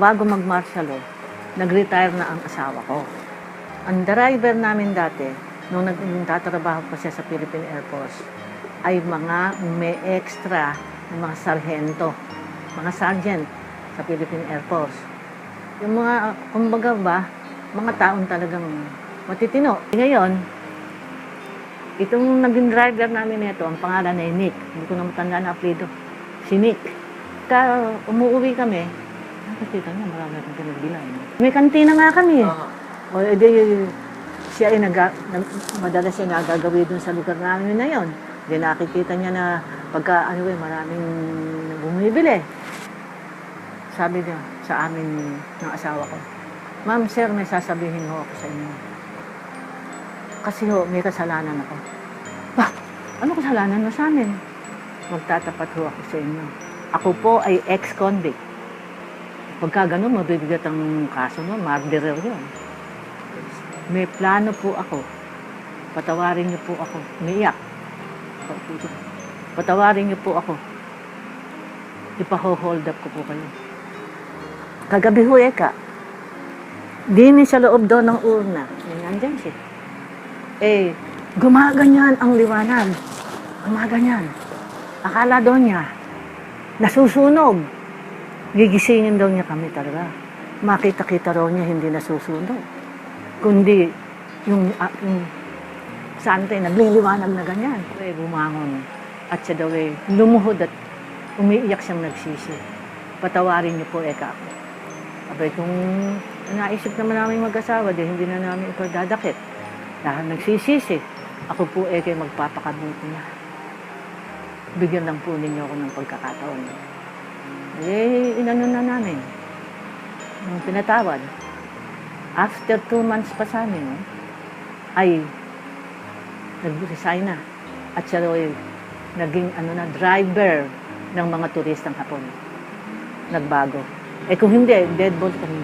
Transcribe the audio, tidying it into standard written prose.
Bago mag-martial law, nag-retire na ang asawa ko. Ang driver namin dati, nung nagtatrabaho pa siya sa Philippine Air Force, ay mga may extra, mga sargento, mga sergeant sa Philippine Air Force. Yung mga, kumbaga ba, mga taon talagang matitino. Ngayon, itong naging driver namin nito, ang pangalan ay Nick. Hindi ko na matandaan na apelido. Si Nick. Umuwi kami, nakikita niya, marami akong pinagbilan. May kantina nga kami. O edi, siya ay madalas siya nagagawi dun sa lugar namin na yon. Hindi nakikita niya na pagka maraming bumibili. Sabi niya sa amin ng asawa ko, "Ma'am, sir, may sasabihin ho ako sa inyo. Kasi ho, may kasalanan ako." "Bah, ano kasalanan mo sa amin?" "Magtatapat ho ako sa inyo. Ako po ay ex-convict. Pagka gano'n, mabibigat ang kaso mo, murderer yun. May plano po ako. Patawarin niyo po ako." Umiiyak. "Patawarin niyo po ako. Ipaho-hold up ko po kayo." Kagabi ho, dini sa loob doon ng urna. Nandiyan siya. Gumaganyan ang liwanag. Gumaganyan. Akala doon niya, nasusunog. Gigisingin daw niya kami talaga. Makita-kita raw niya hindi nasusunog. Kundi yung sante, nagliliwanag na ganyan. Bumangon. At siya daw lumuhod at umiiyak siyang nagsisi. "Patawarin niyo po, ako." Abay, kung naisip naman namin mag-asawa, hindi na namin ito dadakit. Dahil nagsisisi, ako po magpapakabuti niya. Bigyan lang po ninyo ako ng pagkakataon. Inano na namin. Nung pinatawad, after 2 months pa sa amin, ay nag-resign na. At siya naging driver ng mga turistang Hapon. Nagbago. Kung hindi, dead ball kami.